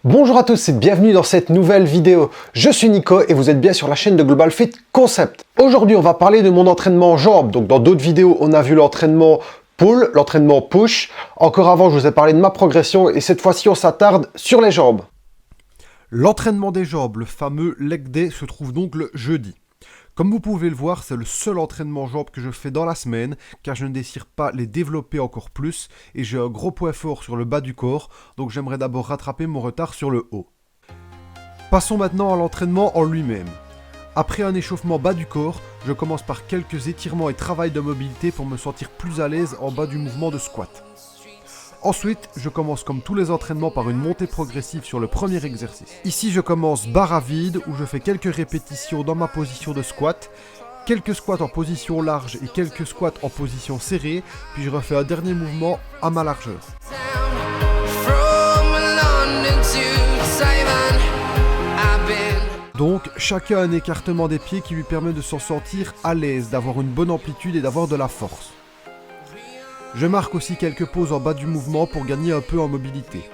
Bonjour à tous et bienvenue dans cette nouvelle vidéo. Je suis Nico et vous êtes bien sur la chaîne de Global Fit Concept. Aujourd'hui, on va parler de mon entraînement jambes. Donc dans d'autres vidéos, on a vu l'entraînement pull, l'entraînement push. Encore avant, je vous ai parlé de ma progression et cette fois-ci, on s'attarde sur les jambes. L'entraînement des jambes, le fameux leg day, se trouve donc le jeudi. Comme vous pouvez le voir, c'est le seul entraînement jambes que je fais dans la semaine, car je ne désire pas les développer encore plus, et j'ai un gros point fort sur le bas du corps, donc j'aimerais d'abord rattraper mon retard sur le haut. Passons maintenant à l'entraînement en lui-même. Après un échauffement bas du corps, je commence par quelques étirements et travail de mobilité pour me sentir plus à l'aise en bas du mouvement de squat. Ensuite, je commence comme tous les entraînements par une montée progressive sur le premier exercice. Ici, je commence barre à vide où je fais quelques répétitions dans ma position de squat, quelques squats en position large et quelques squats en position serrée, puis je refais un dernier mouvement à ma largeur. Donc, chacun a un écartement des pieds qui lui permet de s'en sentir à l'aise, d'avoir une bonne amplitude et d'avoir de la force. Je marque aussi quelques pauses en bas du mouvement pour gagner un peu en mobilité.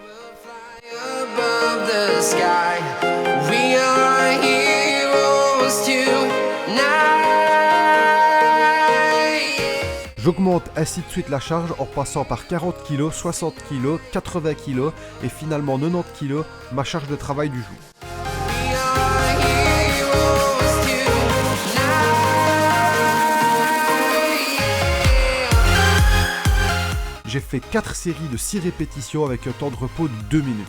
J'augmente ainsi de suite la charge en passant par 40 kg, 60 kg, 80 kg et finalement 90 kg, ma charge de travail du jour. J'ai fait 4 séries de 6 répétitions avec un temps de repos de 2 minutes.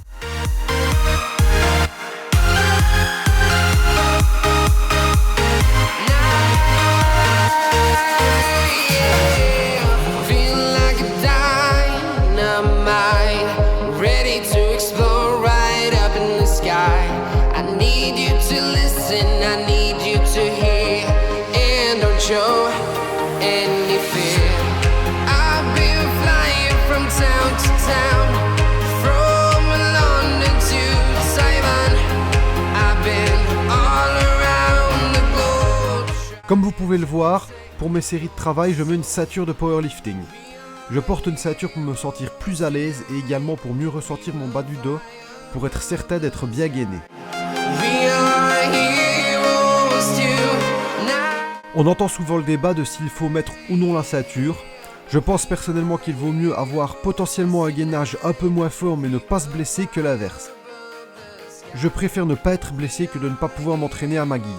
Comme vous pouvez le voir, pour mes séries de travail, je mets une ceinture de powerlifting. Je porte une ceinture pour me sentir plus à l'aise et également pour mieux ressentir mon bas du dos, pour être certain d'être bien gainé. On entend souvent le débat de s'il faut mettre ou non la ceinture. Je pense personnellement qu'il vaut mieux avoir potentiellement un gainage un peu moins fort mais ne pas se blesser que l'inverse. Je préfère ne pas être blessé que de ne pas pouvoir m'entraîner à ma guise.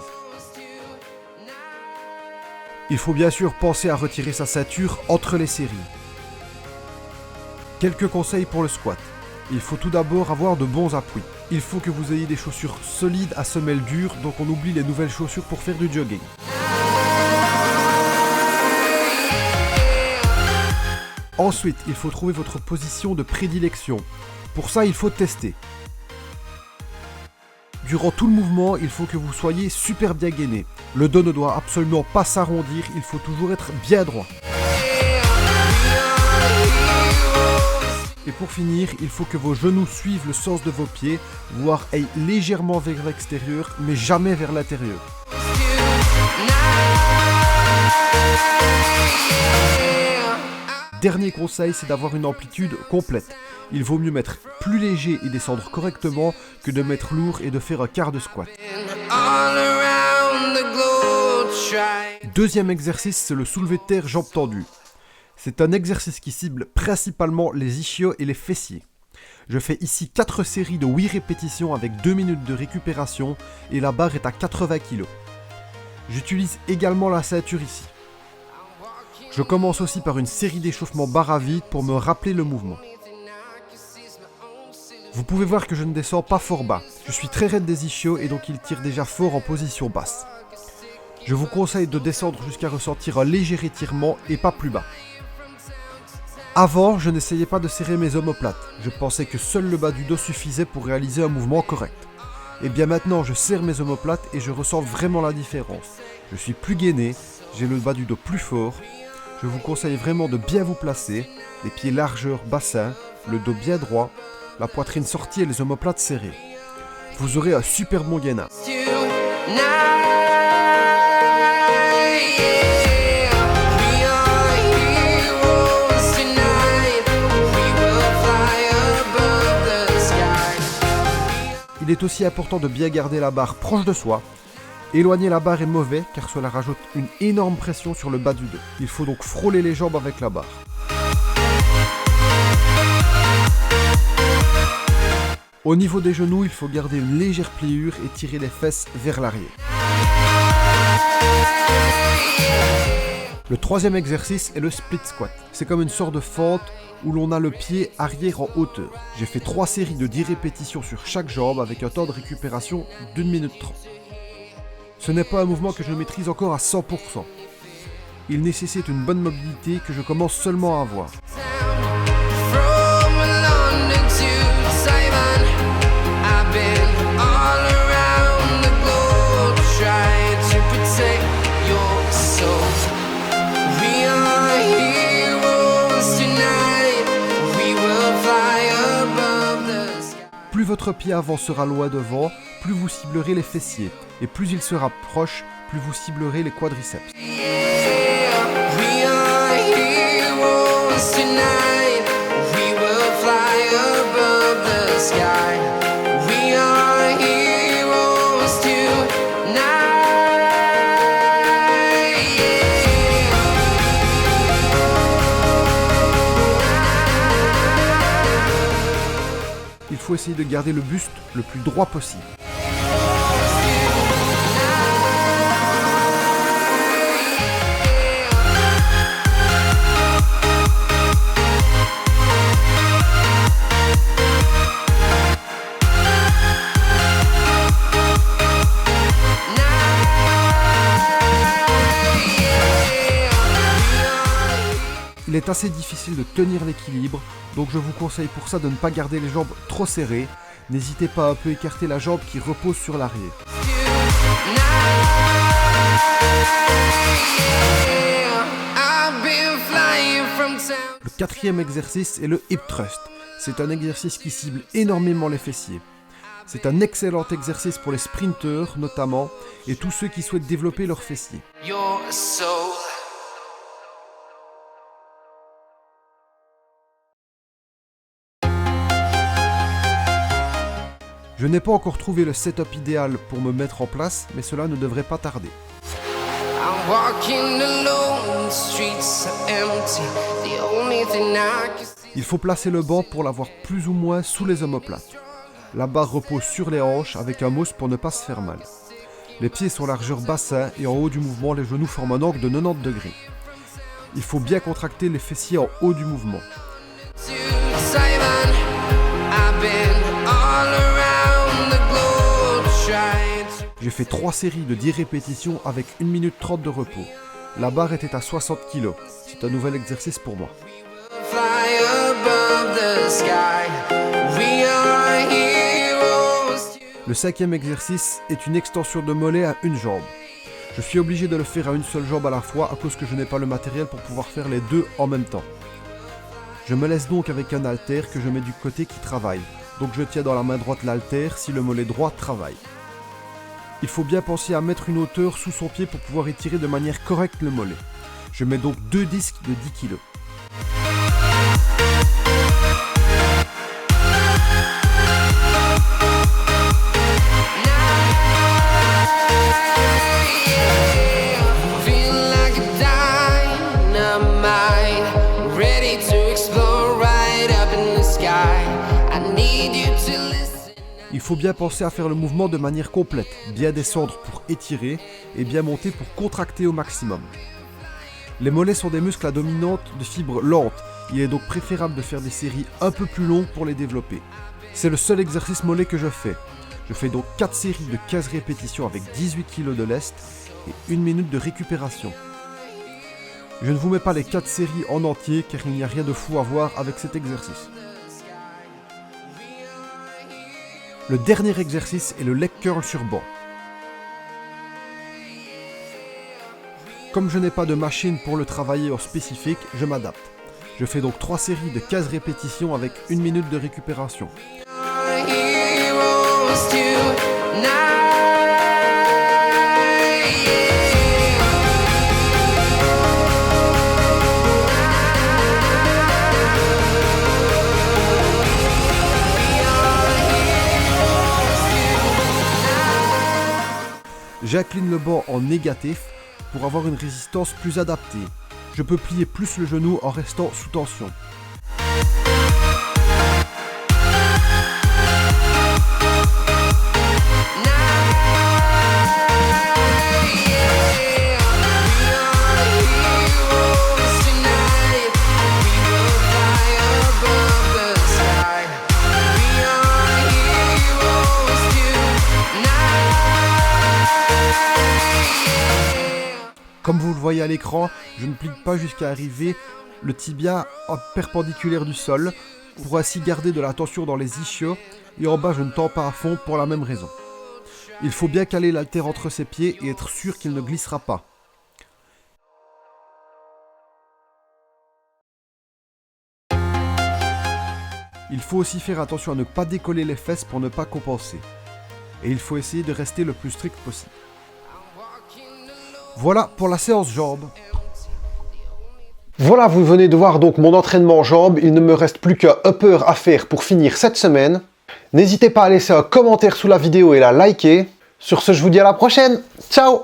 Il faut bien sûr penser à retirer sa ceinture entre les séries. Quelques conseils pour le squat. Il faut tout d'abord avoir de bons appuis. Il faut que vous ayez des chaussures solides à semelles dures, donc on oublie les nouvelles chaussures pour faire du jogging. Ensuite, il faut trouver votre position de prédilection. Pour ça, il faut tester. Durant tout le mouvement, il faut que vous soyez super bien gainé. Le dos ne doit absolument pas s'arrondir, il faut toujours être bien droit. Et pour finir, il faut que vos genoux suivent le sens de vos pieds, voire aillent légèrement vers l'extérieur, mais jamais vers l'intérieur. Dernier conseil, c'est d'avoir une amplitude complète. Il vaut mieux mettre plus léger et descendre correctement que de mettre lourd et de faire un quart de squat. Deuxième exercice, c'est le soulevé de terre jambes tendues. C'est un exercice qui cible principalement les ischios et les fessiers. Je fais ici 4 séries de 8 répétitions avec 2 minutes de récupération et la barre est à 80 kg. J'utilise également la ceinture ici. Je commence aussi par une série d'échauffements barre à vide pour me rappeler le mouvement. Vous pouvez voir que je ne descends pas fort bas. Je suis très raide des ischios et donc il tire déjà fort en position basse. Je vous conseille de descendre jusqu'à ressentir un léger étirement et pas plus bas. Avant, je n'essayais pas de serrer mes omoplates. Je pensais que seul le bas du dos suffisait pour réaliser un mouvement correct. Et bien maintenant, je serre mes omoplates et je ressens vraiment la différence. Je suis plus gainé, j'ai le bas du dos plus fort. Je vous conseille vraiment de bien vous placer, les pieds largeur bassin, le dos bien droit, la poitrine sortie et les omoplates serrées. Vous aurez un super bon gainage. Il est aussi important de bien garder la barre proche de soi. Éloigner la barre est mauvais car cela rajoute une énorme pression sur le bas du dos. Il faut donc frôler les jambes avec la barre. Au niveau des genoux, il faut garder une légère pliure et tirer les fesses vers l'arrière. Le troisième exercice est le split squat. C'est comme une sorte de fente où l'on a le pied arrière en hauteur. J'ai fait 3 séries de 10 répétitions sur chaque jambe avec un temps de récupération d'1 minute 30. Ce n'est pas un mouvement que je maîtrise encore à 100%. Il nécessite une bonne mobilité que je commence seulement à avoir. Plus votre pied avancera loin devant, plus vous ciblerez les fessiers. Et plus il sera proche, plus vous ciblerez les quadriceps. Il faut essayer de garder le buste le plus droit possible. Il est assez difficile de tenir l'équilibre, donc je vous conseille pour ça de ne pas garder les jambes trop serrées. N'hésitez pas à un peu écarter la jambe qui repose sur l'arrière. Le quatrième exercice est le hip thrust. C'est un exercice qui cible énormément les fessiers. C'est un excellent exercice pour les sprinteurs notamment, et tous ceux qui souhaitent développer leurs fessiers. Je n'ai pas encore trouvé le setup idéal pour me mettre en place, mais cela ne devrait pas tarder. Il faut placer le banc pour l'avoir plus ou moins sous les omoplates. La barre repose sur les hanches avec un mousse pour ne pas se faire mal. Les pieds sont largeur bassin et en haut du mouvement, les genoux forment un angle de 90 degrés. Il faut bien contracter les fessiers en haut du mouvement. J'ai fait 3 séries de 10 répétitions avec 1 minute 30 de repos. La barre était à 60 kg. C'est un nouvel exercice pour moi. Le 5e exercice est une extension de mollet à une jambe. Je suis obligé de le faire à une seule jambe à la fois à cause que je n'ai pas le matériel pour pouvoir faire les deux en même temps. Je me laisse donc avec un haltère que je mets du côté qui travaille. Donc je tiens dans la main droite l'haltère si le mollet droit travaille. Il faut bien penser à mettre une hauteur sous son pied pour pouvoir étirer de manière correcte le mollet. Je mets donc 2 disques de 10 kg. Il faut bien penser à faire le mouvement de manière complète, bien descendre pour étirer et bien monter pour contracter au maximum. Les mollets sont des muscles à dominante de fibres lentes, il est donc préférable de faire des séries un peu plus longues pour les développer. C'est le seul exercice mollet que je fais. Je fais donc 4 séries de 15 répétitions avec 18 kg de lest et 1 minute de récupération. Je ne vous mets pas les 4 séries en entier car il n'y a rien de fou à voir avec cet exercice. Le dernier exercice est le leg curl sur banc. Comme je n'ai pas de machine pour le travailler en spécifique, je m'adapte. Je fais donc 3 séries de 15 répétitions avec 1 minute de récupération. J'incline le banc en négatif pour avoir une résistance plus adaptée. Je peux plier plus le genou en restant sous tension. Comme vous le voyez à l'écran, je ne plie pas jusqu'à arriver le tibia perpendiculaire du sol pour ainsi garder de la tension dans les ischios, et en bas je ne tends pas à fond pour la même raison. Il faut bien caler l'haltère entre ses pieds et être sûr qu'il ne glissera pas. Il faut aussi faire attention à ne pas décoller les fesses pour ne pas compenser. Et il faut essayer de rester le plus strict possible. Voilà pour la séance jambes. Voilà, vous venez de voir donc mon entraînement jambes. Il ne me reste plus qu'un upper à faire pour finir cette semaine. N'hésitez pas à laisser un commentaire sous la vidéo et la liker. Sur ce, je vous dis à la prochaine. Ciao!